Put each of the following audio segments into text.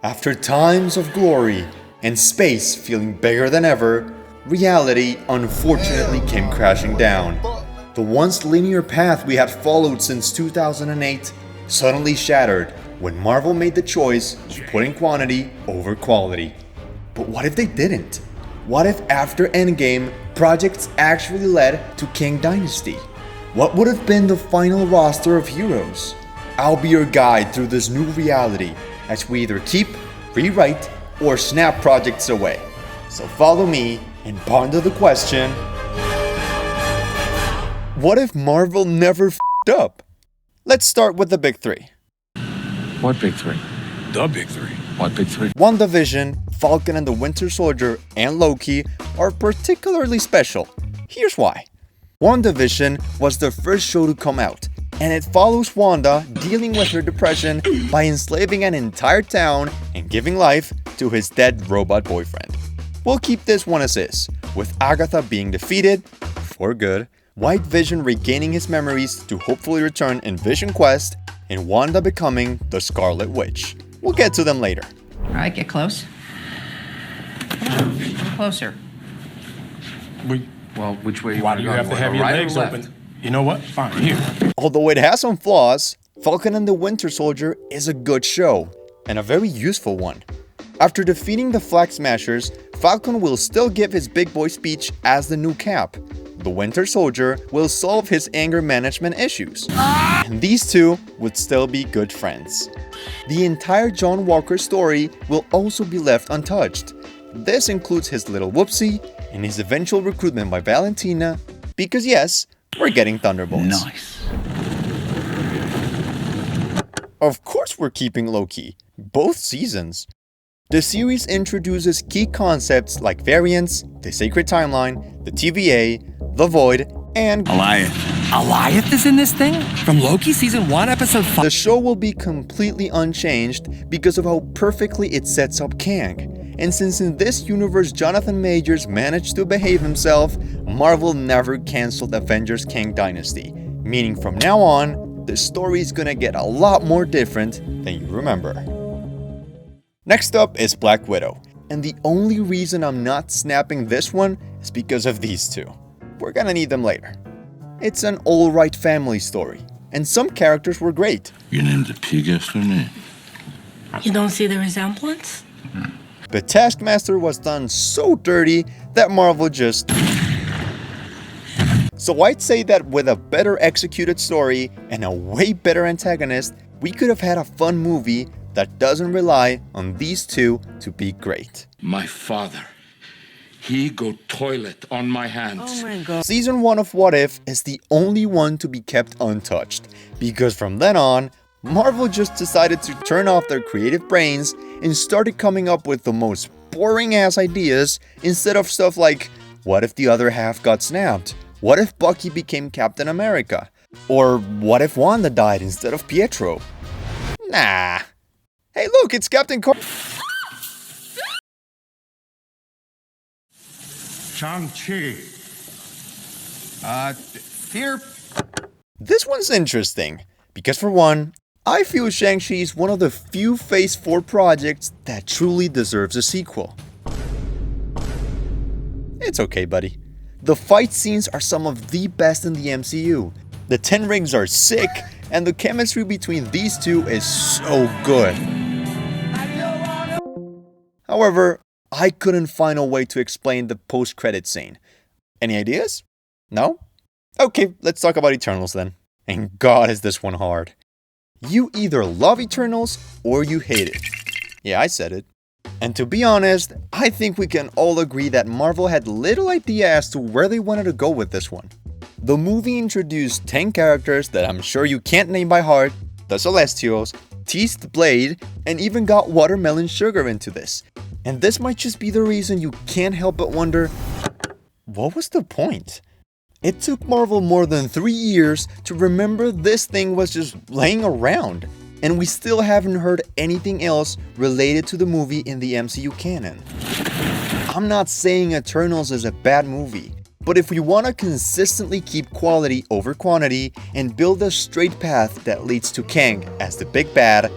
After times of glory and space feeling bigger than ever, reality unfortunately came crashing down. The once linear path we had followed since 2008 suddenly shattered when Marvel made the choice of putting quantity over quality. But what if they didn't? What if after Endgame, projects actually led to Kang Dynasty? What would have been the final roster of heroes? I'll be your guide through this new reality as we either keep, rewrite, or snap projects away. So follow me and ponder the question: what if Marvel never f***ed up? Let's start with the big three. What big three? The big three. What big three? Wandavision, Falcon and the Winter Soldier, and Loki are particularly special. Here's why. Wandavision was the first show to come out, and it follows Wanda dealing with her depression by enslaving an entire town and giving life to his dead robot boyfriend. We'll keep this one as is, with Agatha being defeated, for good, White Vision regaining his memories to hopefully return in Vision Quest, and Wanda becoming the Scarlet Witch. We'll get to them later. Alright, get close. Come closer. Well, which way Why do you have to have your right legs or left? open? You know what? Fine, here. Although it has some flaws, Falcon and the Winter Soldier is a good show, and a very useful one. After defeating the Flag Smashers, Falcon will still give his big boy speech as the new Cap. The Winter Soldier will solve his anger management issues, and these two would still be good friends. The entire John Walker story will also be left untouched. This includes his little whoopsie and his eventual recruitment by Valentina, because yes, we're getting Thunderbolts. Nice. Of course we're keeping Loki, both seasons. The series introduces key concepts like variants, the sacred timeline, the TVA, the Void, and Alioth is in this thing? From Loki season 1 episode 5? the show will be completely unchanged because of how perfectly it sets up Kang. And since in this universe Jonathan Majors managed to behave himself, Marvel never cancelled Avengers Kang Dynasty, meaning from now on, the story is gonna get a lot more different than you remember. Next up is Black Widow, and the only reason I'm not snapping this one is because of these two. We're gonna need them later. It's an alright family story, and some characters were great. You named the pig after me. You don't see the resemblance? But Taskmaster was done so dirty that Marvel just... So I'd say that with a better executed story and a way better antagonist, we could have had a fun movie that doesn't rely on these two to be great. My father, he go toilet on my hands. Oh my god. Season 1 of What If is the only one to be kept untouched, because from then on, Marvel just decided to turn off their creative brains and started coming up with the most boring ass ideas instead of stuff like, what if the other half got snapped? What if Bucky became Captain America? Or what if Wanda died instead of Pietro? Nah. Hey look, it's Captain Shang-Chi. Here. This one's interesting, because for one, I feel Shang-Chi is one of the few Phase 4 projects that truly deserves a sequel. It's okay, buddy. The fight scenes are some of the best in the MCU. The 10 rings are sick, and the chemistry between these two is so good. However, I couldn't find a way to explain the post-credit scene. Any ideas? No? Okay, let's talk about Eternals then. And God is this one hard. You either love Eternals or you hate it. Yeah, I said it. And to be honest, I think we can all agree that Marvel had little idea as to where they wanted to go with this one. The movie introduced 10 characters that I'm sure you can't name by heart, the Celestials, teased Blade, and even got Watermelon Sugar into this. And this might just be the reason you can't help but wonder, what was the point? It took Marvel more than 3 years to remember this thing was just laying around, and we still haven't heard anything else related to the movie in the MCU canon. I'm not saying Eternals is a bad movie, but if we want to consistently keep quality over quantity and build a straight path that leads to Kang as the big bad,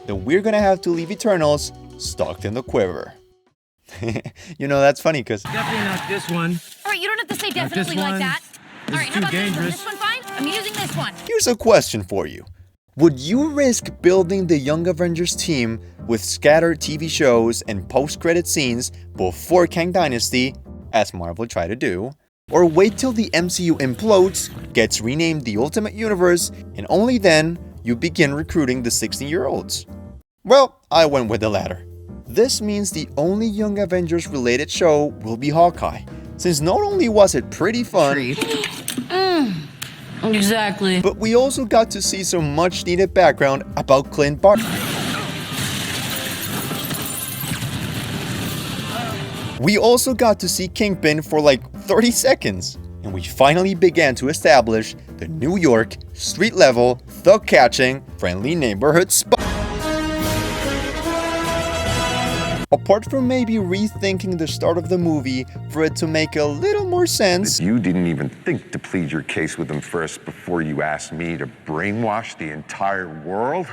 then we're gonna have to leave Eternals stuck in the quiver. You know, that's funny because Definitely not this one. All right, you don't have to say definitely one. like that. This All right, is how too about this one? dangerous. This one fine? I'm using this one. here's a question for you. Would you risk building the Young Avengers team with scattered TV shows and post-credit scenes before Kang Dynasty, as Marvel tried to do, or wait till the MCU implodes, gets renamed the Ultimate Universe, and only then you begin recruiting the 16-year-olds? Well, I went with the latter. This means the only Young Avengers related show will be Hawkeye, since not only was it pretty fun, Exactly. but we also got to see some much needed background about Clint Barton. We also got to see Kingpin for like 30 seconds, and we finally began to establish the New York, street-level, thug-catching, friendly neighborhood spot. Apart from maybe rethinking the start of the movie for it to make a little more sense, You didn't even think to plead your case with them first before you asked me to brainwash the entire world?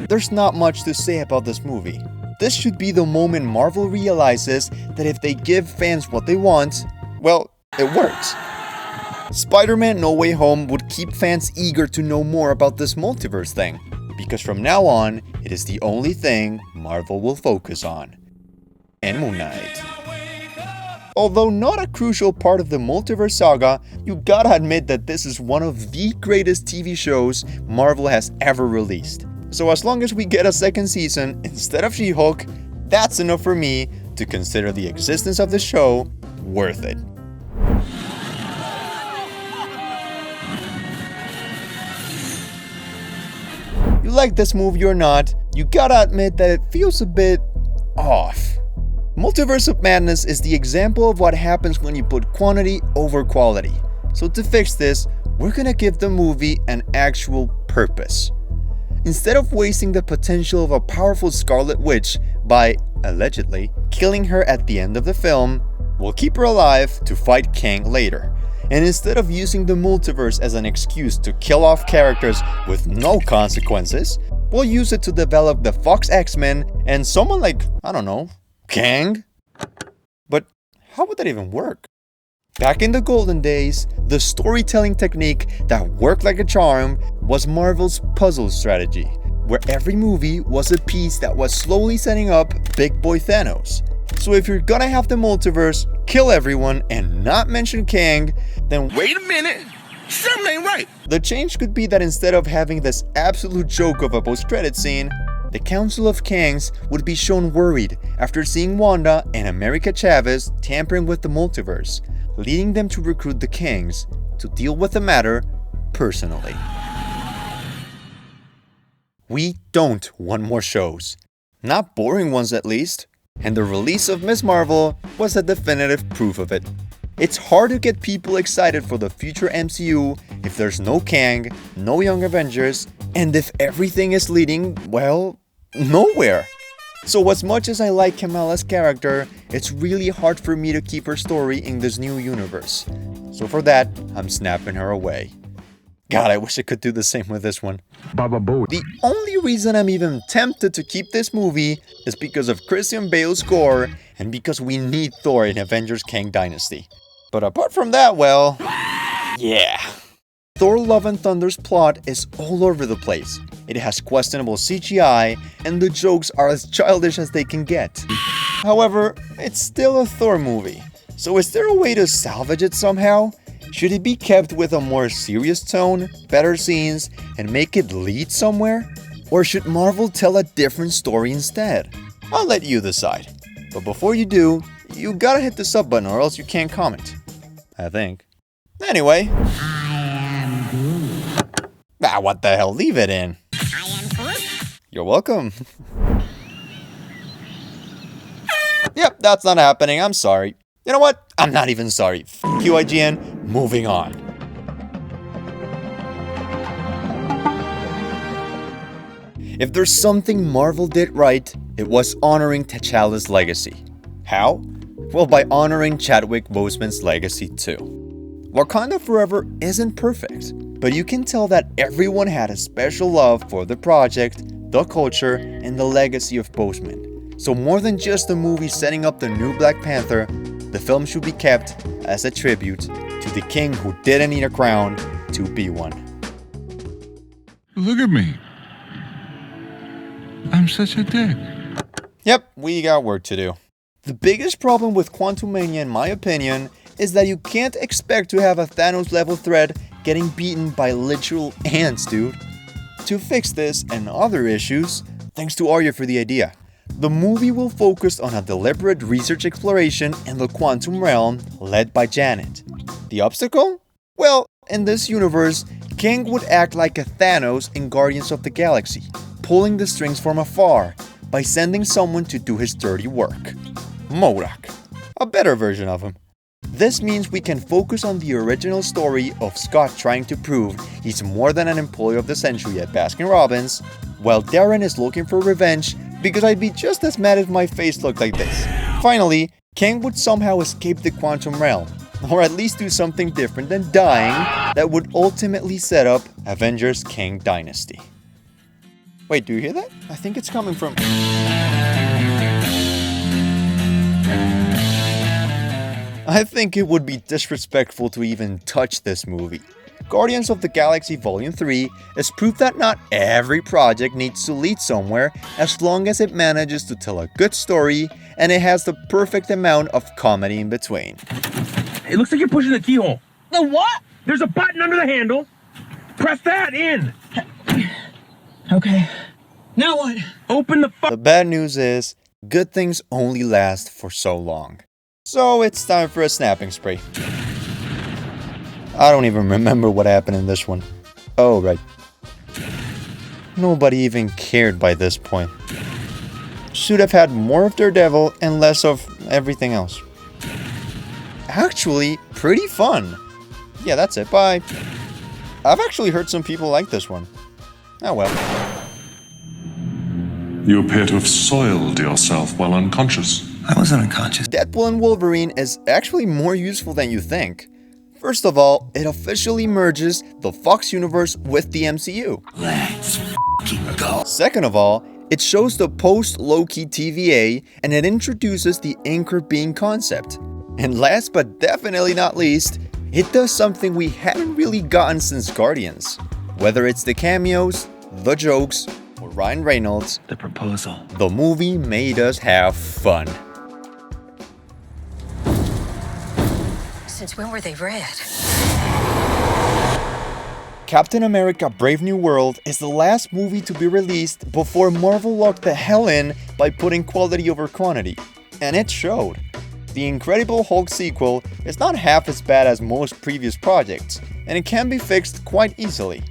there's not much to say about this movie. This should be the moment Marvel realizes that if they give fans what they want, well, it works. Spider-Man No Way Home would keep fans eager to know more about this multiverse thing, because from now on, it is the only thing Marvel will focus on. And Moonknight. Although not a crucial part of the multiverse saga, you gotta admit that this is one of the greatest TV shows Marvel has ever released. So as long as we get a second season instead of She-Hulk, that's enough for me to consider the existence of the show worth it. You like this movie or not, you gotta admit that it feels a bit off. Multiverse of Madness is the example of what happens when you put quantity over quality. So to fix this, we're gonna give the movie an actual purpose. Instead of wasting the potential of a powerful Scarlet Witch by, allegedly, killing her at the end of the film, we'll keep her alive to fight Kang later. And instead of using the multiverse as an excuse to kill off characters with no consequences, we'll use it to develop the Fox X-Men and someone like, I don't know, Kang? But how would that even work? Back in the golden days, the storytelling technique that worked like a charm was Marvel's puzzle strategy, where every movie was a piece that was slowly setting up Big Boy Thanos. So if you're gonna have the multiverse kill everyone and not mention Kang, then Wait a minute. Something ain't right. the change could be that instead of having this absolute joke of a post-credit scene, the Council of Kangs would be shown worried after seeing Wanda and America Chavez tampering with the multiverse, leading them to recruit the Kangs to deal with the matter personally. We don't want more shows. Not boring ones at least. And the release of Ms. Marvel was a definitive proof of it. It's hard to get people excited for the future MCU if there's no Kang, no Young Avengers, and if everything is leading, well, nowhere. So as much as I like Kamala's character, it's really hard for me to keep her story in this new universe. So for that, I'm snapping her away. God, I wish I could do the same with this one. Baba Boo. The only reason I'm even tempted to keep this movie is because of Christian Bale's score and because we need Thor in Avengers Kang Dynasty. But apart from that, well, yeah. Thor Love and Thunder's plot is all over the place. It has questionable CGI, and the jokes are as childish as they can get. However, it's still a Thor movie. So is there a way to salvage it somehow? Should it be kept with a more serious tone, better scenes, and make it lead somewhere? Or should Marvel tell a different story instead? I'll let you decide. But before you do, you gotta hit the sub button or else you can't comment. I think. Anyway. What the hell? Leave it in. You're welcome. Yep, that's not happening. I'm sorry. You know what? I'm not even sorry. F you, IGN. Moving on. If there's something Marvel did right, it was honoring T'Challa's legacy. How? Well, by honoring Chadwick Boseman's legacy too. Wakanda Forever isn't perfect, but you can tell that everyone had a special love for the project, the culture, and the legacy of Boseman. So more than just a movie setting up the new Black Panther, the film should be kept as a tribute to the king who didn't need a crown to be one. Look at me. I'm such a dick. Yep, we got work to do. The biggest problem with Quantumania, in my opinion, is that you can't expect to have a Thanos-level threat getting beaten by literal ants, dude. To fix this and other issues, thanks to Arya for the idea. The movie will focus on a deliberate research exploration in the quantum realm led by Janet. The obstacle? Well, in this universe, Kang would act like a Thanos in Guardians of the Galaxy, pulling the strings from afar by sending someone to do his dirty work. MODOK. A better version of him. This means we can focus on the original story of Scott trying to prove he's more than an employee of the century at Baskin-Robbins, while Darren is looking for revenge because I'd be just as mad if my face looked like this. Finally, Kang would somehow escape the quantum realm, or at least do something different than dying that would ultimately set up Avengers Kang Dynasty. Wait, do you hear that? I think it's coming from... I think it would be disrespectful to even touch this movie. Guardians of the Galaxy Volume 3 is proof that not every project needs to lead somewhere as long as it manages to tell a good story and it has the perfect amount of comedy in between. It looks like you're pushing the keyhole. The what? There's a button under the handle. Press that in. Okay. Now what? Open the The bad news is, good things only last for so long. So it's time for a snapping spree. I don't even remember what happened in this one. Oh, right. Nobody even cared by this point. Should have had more of Daredevil and less of everything else. Actually, pretty fun. Yeah, that's it. Bye. I've actually heard some people like this one. Oh well. You appear to have soiled yourself while unconscious. I wasn't unconscious. Deadpool and Wolverine is actually more useful than you think. First of all, it officially merges the Fox universe with the MCU. Let's f***ing go. Second of all, it shows the post-Loki TVA and it introduces the anchor being concept. And last but definitely not least, it does something we hadn't really gotten since Guardians. Whether it's the cameos, the jokes, or Ryan Reynolds, The proposal. the movie made us have fun. Since when were they red? Captain America Brave New World is the last movie to be released before Marvel locked the hell in by putting quality over quantity. And it showed. The Incredible Hulk sequel is not half as bad as most previous projects, and it can be fixed quite easily,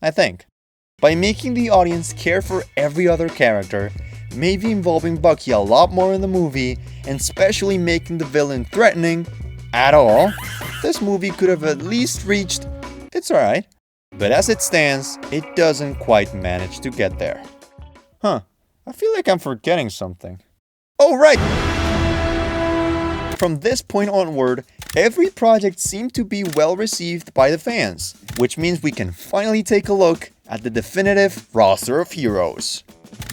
I think. By making the audience care for every other character, maybe involving Bucky a lot more in the movie, and especially making the villain threatening at all, this movie could have at least reached, it's alright. But as it stands, it doesn't quite manage to get there. Huh, I feel like I'm forgetting something. Oh right! From this point onward, every project seemed to be well received by the fans, which means we can finally take a look at the definitive roster of heroes.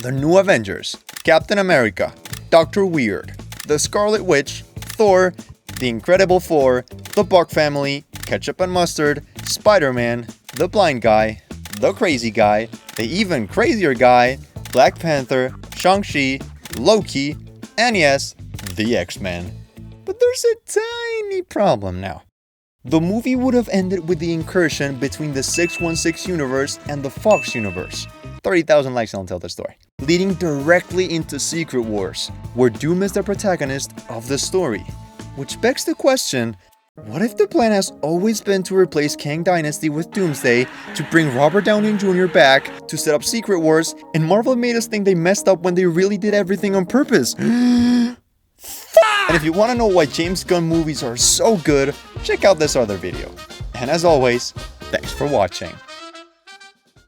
The new Avengers, Captain America, Dr. Weird, the Scarlet Witch, Thor, the Incredible Four, the Buck Family, Ketchup and Mustard, Spider-Man, the Blind Guy, the Crazy Guy, the Even Crazier Guy, Black Panther, Shang-Chi, Loki, and yes, the X-Men. But there's a tiny problem now. The movie would have ended with the incursion between the 616 universe and the Fox universe. 30,000 likes and I'll tell the story. Leading directly into Secret Wars, where Doom is the protagonist of the story. Which begs the question, what if the plan has always been to replace Kang Dynasty with Doomsday, to bring Robert Downey Jr. back, to set up Secret Wars, and Marvel made us think they messed up when they really did everything on purpose? And if you want to know why James Gunn movies are so good, check out this other video. And as always, thanks for watching.